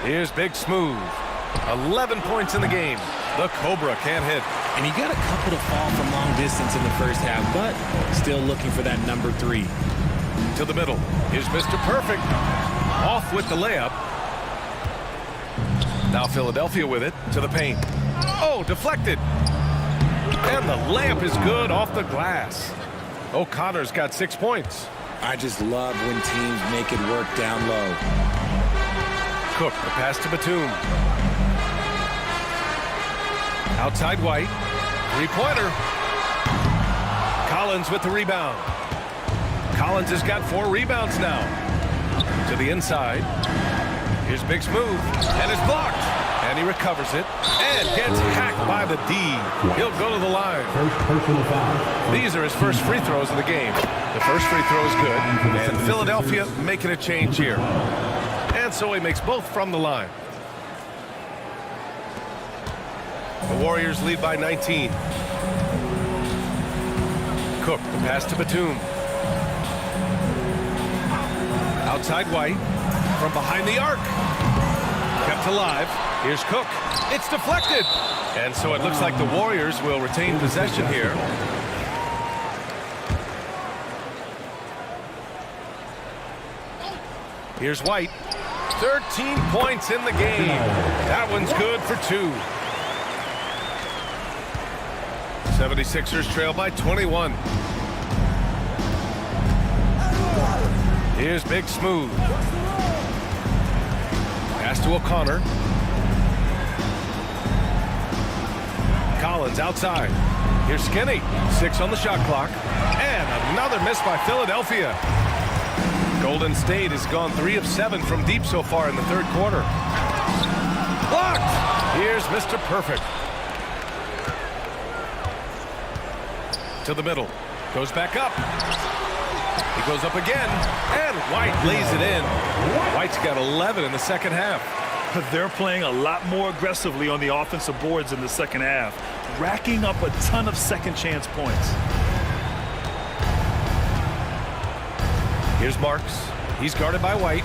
Here's Big Smooth. 11 points in the game. The Cobra can't hit. And he got a couple to fall from long distance in the first half, but still looking for that number 3. To the middle. Here's Mr. Perfect. Off with the layup. Now Philadelphia with it to the paint. Oh, deflected. And the layup is good off the glass. O'Connor's got 6 points. I just love when teams make it work down low. Cook, the pass to Batum. Outside White. 3-pointer. Collins with the rebound. Collins has got 4 rebounds now. To the inside. Here's Big Smooth. And it's blocked. And he recovers it. And gets hacked by the D. He'll go to the line. These are his first free throws of the game. The first free throw is good. And Philadelphia making a change here. And so he makes both from the line. The Warriors lead by 19. Cook, the pass to Batum. Outside White. From behind the arc. Kept alive. Here's Cook. It's deflected. And so it looks like the Warriors will retain possession here. Here's White. 13 points in the game. That one's good for 2. 76ers trail by 21. Here's Big Smooth. Pass to O'Connor. Collins outside. Here's Skinny. 6 on the shot clock. And another miss by Philadelphia. Golden State has gone 3 of 7 from deep so far in the third quarter. Blocked! Here's Mr. Perfect. To the middle. Goes back up. He goes up again. And White lays it in. White's got 11 in the second half. They're playing a lot more aggressively on the offensive boards in the second half, racking up a ton of second chance points. Here's Marks. He's guarded by White.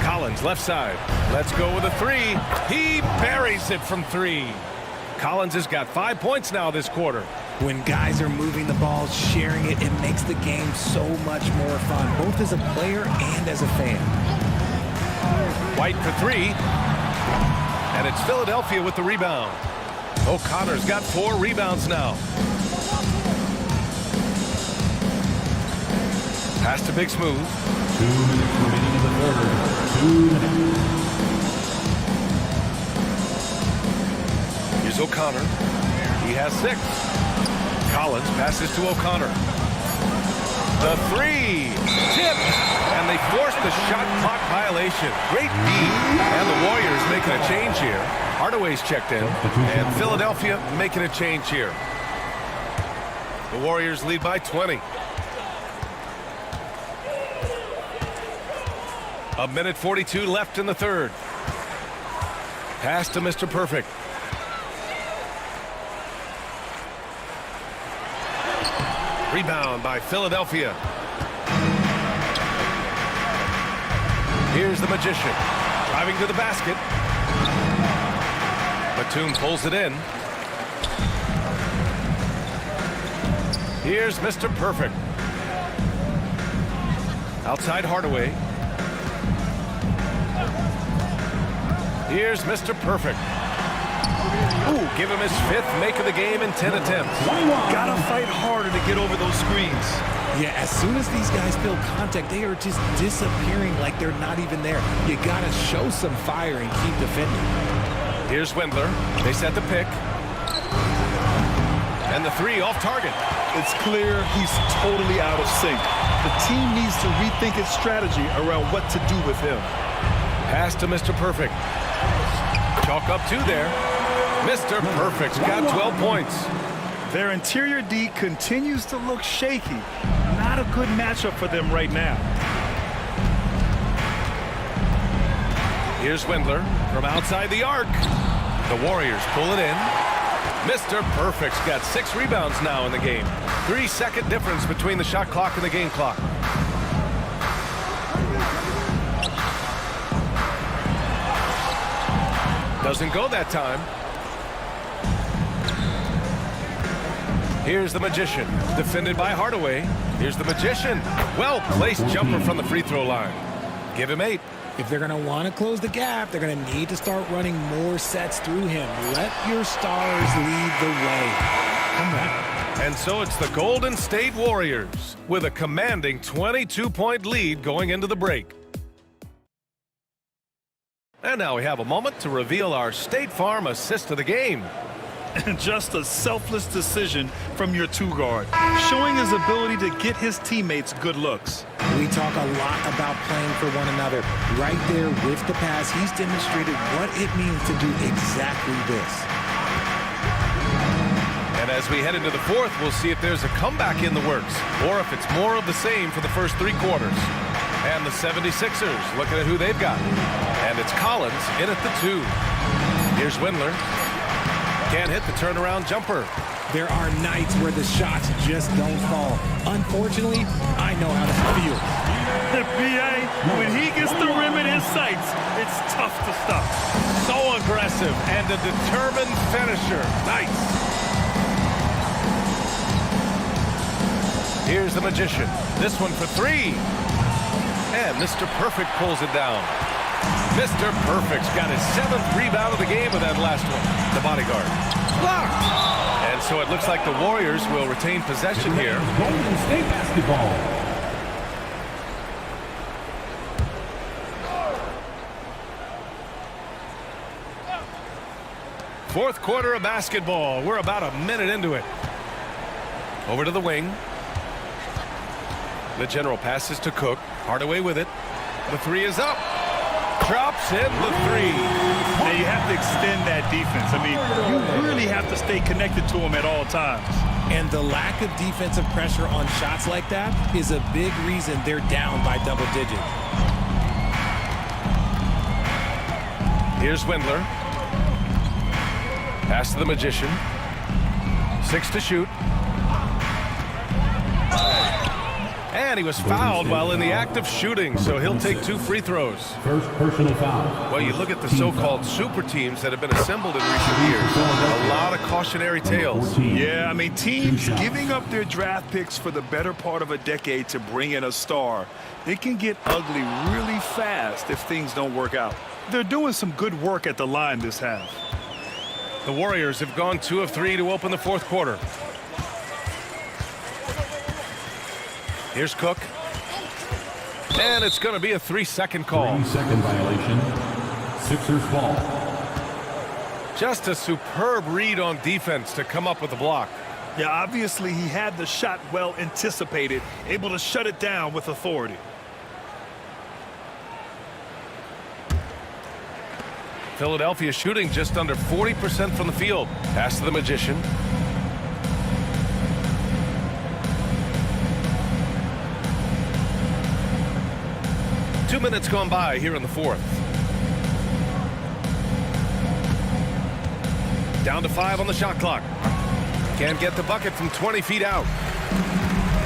Collins, left side. Let's go with a 3. He buries it from 3. Collins has got 5 points now this quarter. When guys are moving the ball, sharing it, it makes the game so much more fun, both as a player and as a fan. White for 3. And it's Philadelphia with the rebound. O'Connor's got 4 rebounds now. Pass to Big Smooth. 2 minutes remaining in the third. 2 minutes. Here's O'Connor. He has 6. Collins passes to O'Connor. The 3. Tipped. And they forced the shot clock violation. Great D. And the Warriors making a change here. Hardaway's checked in. And Philadelphia making a change here. The Warriors lead by 20. 1:42 left in the third. Pass to Mr. Perfect. Rebound by Philadelphia. Here's the Magician. Driving to the basket. Batum pulls it in. Here's Mr. Perfect. Outside Hardaway. Here's Mr. Perfect. Ooh, give him his 5th make of the game in 10 attempts. Gotta fight harder to get over those screens. Yeah, as soon as these guys feel contact, they are just disappearing like they're not even there. You gotta show some fire and keep defending. Here's Wendler. They set the pick. And the 3 off target. It's clear he's totally out of sync. The team needs to rethink its strategy around what to do with him. Pass to Mr. Perfect. Chalk up 2 there. Mr. Perfect's got 12 points. Their interior D continues to look shaky. Not a good matchup for them right now. Here's Wendler from outside the arc. The Warriors pull it in. Mr. Perfect's got 6 rebounds now in the game. 3-second difference between the shot clock and the game clock. Doesn't go that time. Here's the Magician, defended by Hardaway. Here's the Magician. Well-placed jumper from the free throw line. Give him 8. If they're going to want to close the gap, they're going to need to start running more sets through him. Let your stars lead the way. Come on. And so it's the Golden State Warriors with a commanding 22-point lead going into the break. And now we have a moment to reveal our State Farm assist of the game. And just a selfless decision from your two-guard, showing his ability to get his teammates good looks. We talk a lot about playing for one another. Right there with the pass, he's demonstrated what it means to do exactly this. And as we head into the fourth, we'll see if there's a comeback in the works or if it's more of the same for the first 3 quarters. And the 76ers looking at who they've got. And it's Collins in at the 2. Here's Windler. Can't hit the turnaround jumper. There are nights where the shots just don't fall. Unfortunately, I know how to feel. B.A., when he gets the rim in his sights, it's tough to stop. So aggressive and a determined finisher. Nice. Here's the Magician. This one for 3. And Mr. Perfect pulls it down. Mr. Perfect's got his 7th rebound of the game with that last one. The bodyguard. Blocked! And so it looks like the Warriors will retain possession here. Golden State basketball. Fourth quarter of basketball. We're about a minute into it. Over to the wing. The general passes to Cook. Hardaway with it. The 3 is up. Drops in the 3. Now you have to extend that defense. I mean, you really have to stay connected to him at all times. And the lack of defensive pressure on shots like that is a big reason they're down by double digits. Here's Windler. Pass to the Magician. 6 to shoot. And he was fouled while in the act of shooting, so he'll take 2 free throws. First personal foul. Well, you look at the so-called super teams that have been assembled in recent years. A lot of cautionary tales. Yeah, I mean, teams giving up their draft picks for the better part of a decade to bring in a star. It can get ugly really fast if things don't work out. They're doing some good work at the line this half. The Warriors have gone 2 of 3 to open the fourth quarter. Here's Cook. And it's going to be a 3-second call. 3-second violation. Sixers ball. Just a superb read on defense to come up with the block. Yeah, obviously he had the shot well anticipated, able to shut it down with authority. Philadelphia shooting just under 40% from the field. Pass to the Magician. Two minutes gone by here in the fourth. Down to 5 on the shot clock. Can't get the bucket from 20 feet out.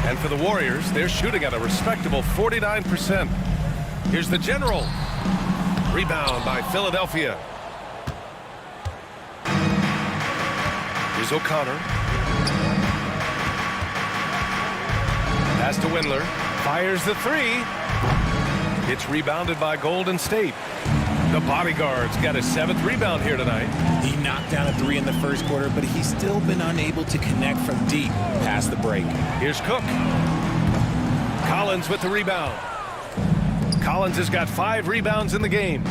And for the Warriors, they're shooting at a respectable 49%. Here's the general. Rebound by Philadelphia. Here's O'Connor. Pass to Windler. Fires the 3. It's rebounded by Golden State. The bodyguard's got his 7th rebound here tonight. He knocked down a 3 in the first quarter, but he's still been unable to connect from deep past the break. Here's Cook. Collins with the rebound. Collins has got 5 rebounds in the game.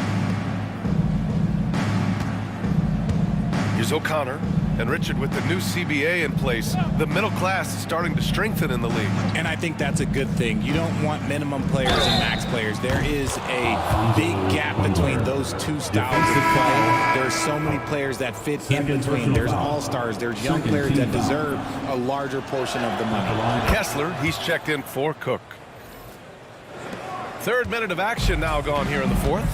Here's O'Connor. And Richard, with the new CBA in place, the middle class is starting to strengthen in the league. And I think that's a good thing. You don't want minimum players and max players. There is a big gap between those two styles of play. There are so many players that fit in between. There's all-stars. There's young players that deserve a larger portion of the money. Kessler, he's checked in for Cook. 3rd minute of action now gone here in the fourth.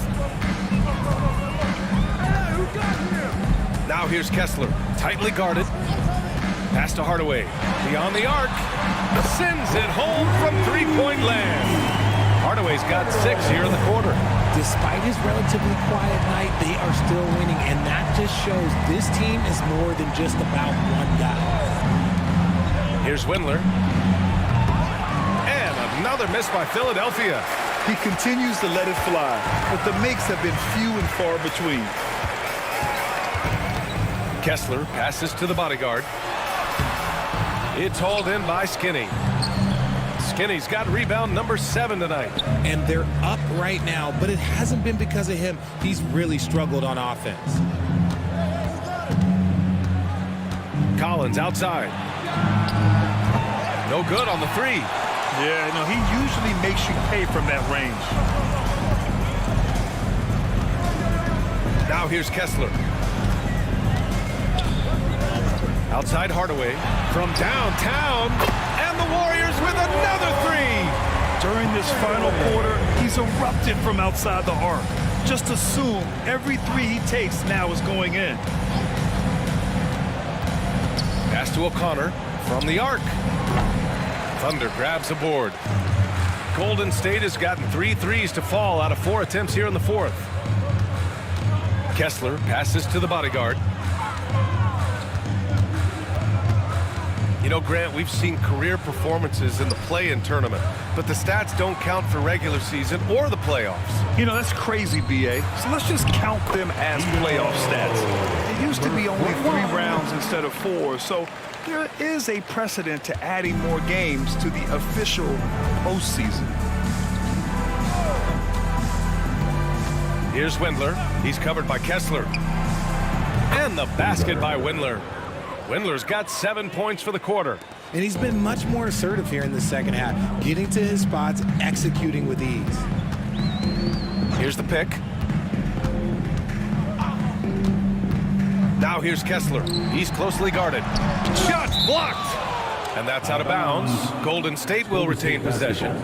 Now here's Kessler, tightly guarded. Pass to Hardaway, beyond the arc. Sends it home from 3-point land. Hardaway's got 6 here in the quarter. Despite his relatively quiet night, they are still winning, and that just shows this team is more than just about one guy. Here's Windler. And another miss by Philadelphia. He continues to let it fly, but the makes have been few and far between. Kessler passes to the bodyguard. It's hauled in by Skinny. Skinny's got rebound number 7 tonight. And they're up right now, but it hasn't been because of him. He's really struggled on offense. Collins outside. No good on the 3. Yeah, no, he usually makes you pay from that range. Now here's Kessler. Outside Hardaway from downtown, and the Warriors with another 3. During this final quarter, he's erupted from outside the arc. Just assume every 3 he takes now is going in. Pass to O'Connor from the arc. Thunder grabs a board. Golden State has gotten 3 threes to fall out of 4 attempts here in the 4th. Kessler passes to the bodyguard. You know, Grant, we've seen career performances in the play-in tournament, but the stats don't count for regular season or the playoffs. You know, that's crazy, B.A. So let's just count them as playoff stats. It used to be only 3 rounds instead of 4, so there is a precedent to adding more games to the official postseason. Here's Windler. He's covered by Kessler. And the basket by Windler. Windler's got 7 points for the quarter. And he's been much more assertive here in the second half, getting to his spots, executing with ease. Here's the pick. Now here's Kessler. He's closely guarded. Shot blocked! And that's out of bounds. Golden State will retain possession.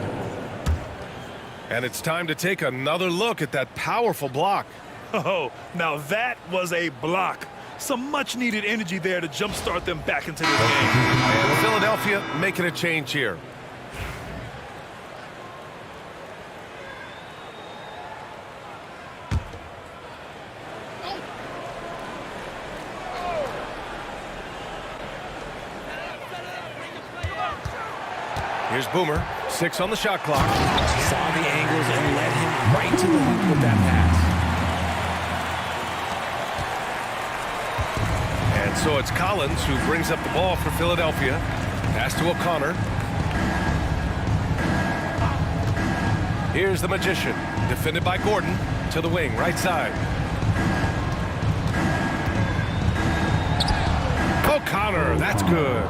And it's time to take another look at that powerful block. Oh, now that was a block. Some much-needed energy there to jumpstart them back into this game. And Philadelphia making a change here. Here's Boomer, 6 on the shot clock. Saw the angles and led him right to the hoop with that pass. And so it's Collins who brings up the ball for Philadelphia. Pass to O'Connor. Here's the Magician, defended by Gordon, to the wing, right side. O'Connor, that's good.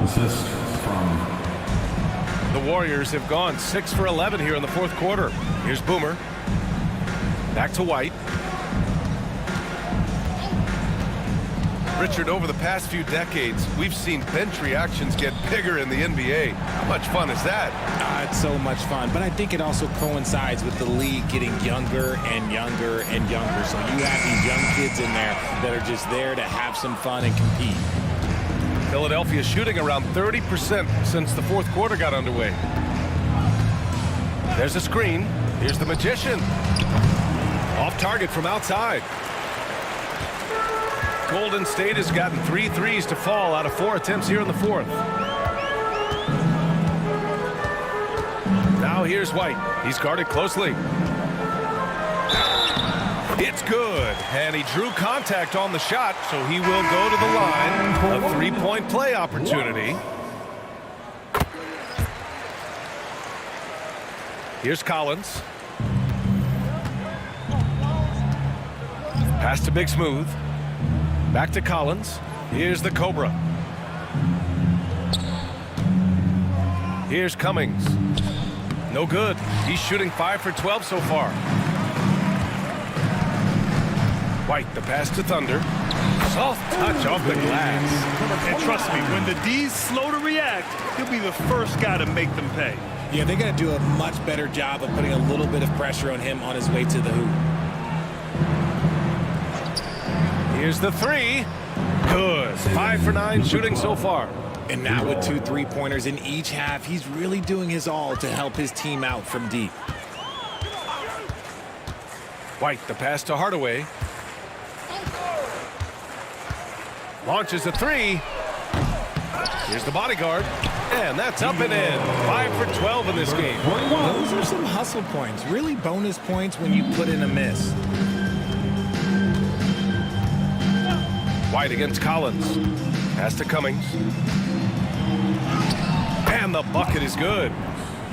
Assist from... The Warriors have gone 6 for 11 here in the 4th quarter. Here's Boomer. Back to White. Richard, over the past few decades, we've seen bench reactions get bigger in the NBA. How much fun is that? It's so much fun, but I think it also coincides with the league getting younger and younger and younger. So you have these young kids in there that are just there to have some fun and compete. Philadelphia shooting around 30% since the 4th quarter got underway. There's a screen. Here's the Magician. Off target from outside. Golden State has gotten 3 threes to fall out of 4 attempts here in the 4th. Now here's White. He's guarded closely. It's good, and he drew contact on the shot, so he will go to the line. A 3-point play opportunity. Here's Collins. Pass to Big Smooth. Back to Collins. Here's the Cobra. Here's Cummings. No good. He's shooting 5 for 12 so far. White, the pass to Thunder. Soft touch off the glass. And trust me, when the D's slow to react, he'll be the first guy to make them pay. Yeah, they got to do a much better job of putting a little bit of pressure on him on his way to the hoop. Here's the 3. Good. 5 for 9 shooting so far. And now with 2 3-pointers in each half, he's really doing his all to help his team out from deep. White, the pass to Hardaway. Launches a three. Here's the bodyguard. And that's up and in. 5 for 12 in this game. Those are some hustle points. Really bonus points when you put in a miss. White against Collins. Pass to Cummings. And the bucket is good.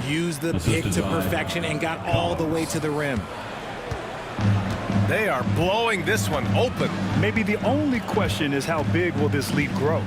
Used the pick to perfection and got all the way to the rim. They are blowing this one open. Maybe the only question is how big will this lead grow?